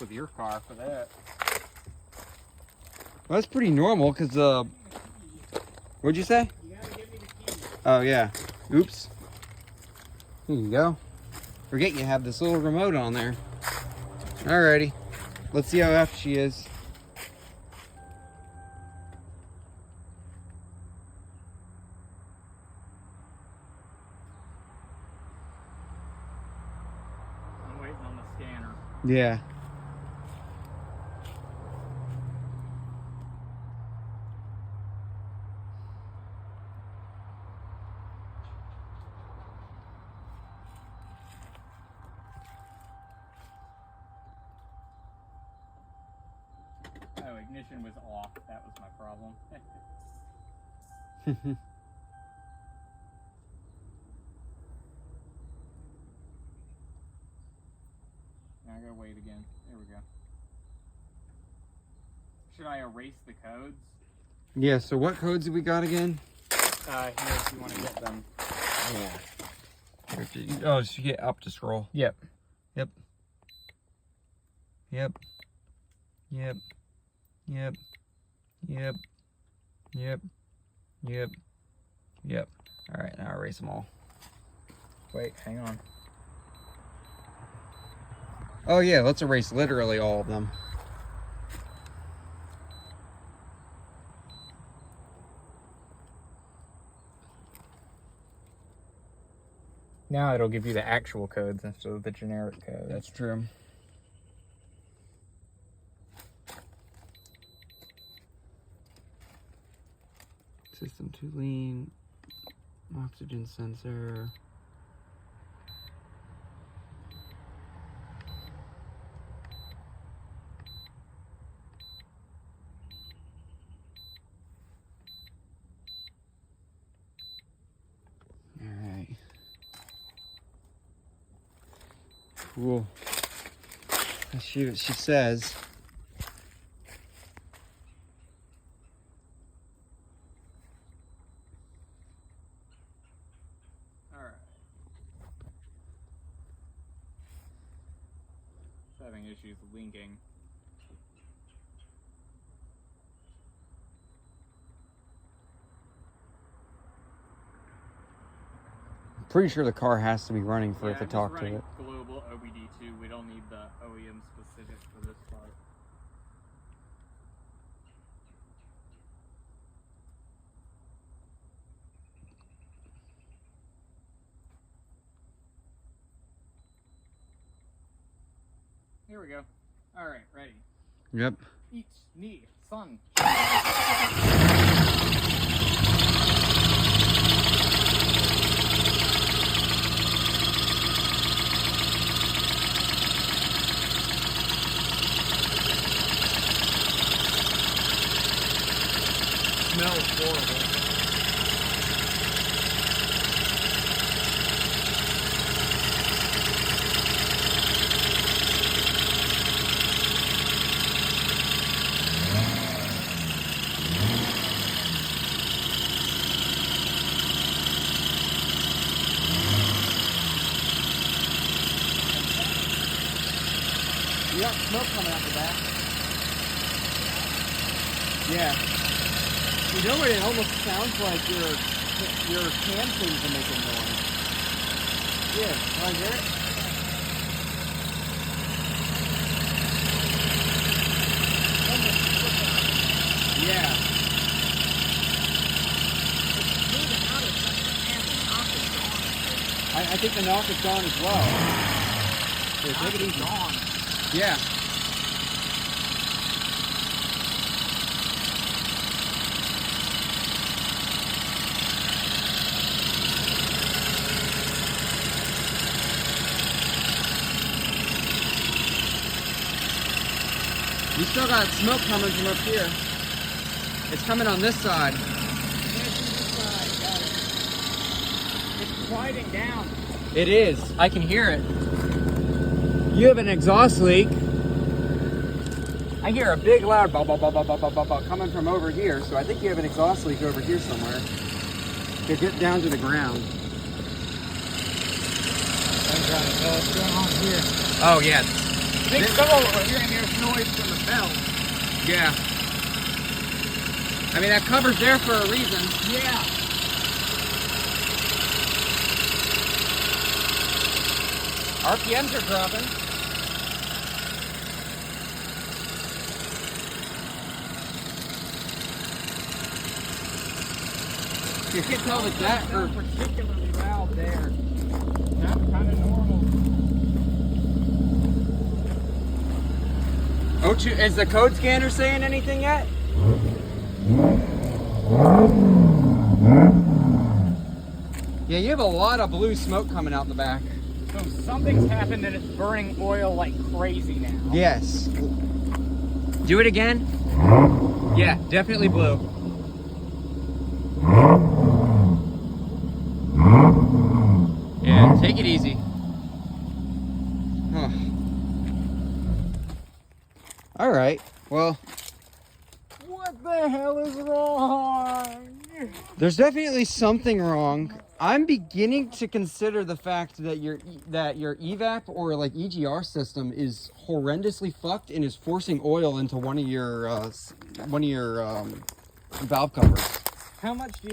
With your car for that. Well, that's pretty normal because what'd you say? You gotta give me the key. Oh yeah. Oops. Here you go. Forget you have this little remote on there. Alrighty. Let's see how after she is. I'm waiting on the scanner. Yeah. Oh, ignition was off. That was my problem. Now I gotta wait again. There we go. Should I erase the codes? Yeah, so what codes have we got again? Here, if you want to get them. Yeah. Oh, so you get up to scroll. Yep. Yep. Yep. Yep. Yep. Yep. Yep. Yep. Yep. Alright, now erase them all. Wait, hang on. Oh yeah, let's erase literally all of them. Now it'll give you the actual codes instead of the generic codes. That's true. System to lean, oxygen sensor. All right. Cool. Let's see what she says. Alright. It's having issues linking. Pretty sure the car has to be running for it to talk to it. Global OBD2. We don't need the OEM specific for this part. Here we go. Alright, ready. Yep. Each knee, sun. Smells horrible. Yep, smoke coming out the back. Yeah. You know what? It almost sounds like your cam things are making noise. Yeah, can I hear it? Yeah. I think the knock is gone as well. Here, take it easy. Yeah. You still got smoke coming from up here. It's coming on this side. It's quieting down. It is. I can hear it. You have an exhaust leak. I hear a big loud bop, bop, bop, bop, Bop, bop, bop, bop, coming from over here, so I think you have an exhaust leak over here somewhere. To get down to the ground. What's going on here? Oh yeah. think some of them are hearing there's noise from the belt. Yeah. I mean, that cover's there for a reason. Yeah. RPMs are dropping. You can tell that Not particularly loud there. Not kind of normal. Oh, is the code scanner saying anything yet? Yeah, you have a lot of blue smoke coming out the back. So something's happened and it's burning oil like crazy now. Yes. Do it again. Yeah, definitely blue. Yeah, take it easy. Huh. All right. Well, What the hell is wrong? there's definitely something wrong. I'm beginning to consider the fact that your evap or like EGR system is horrendously fucked and is forcing oil into one of your valve covers. How much do you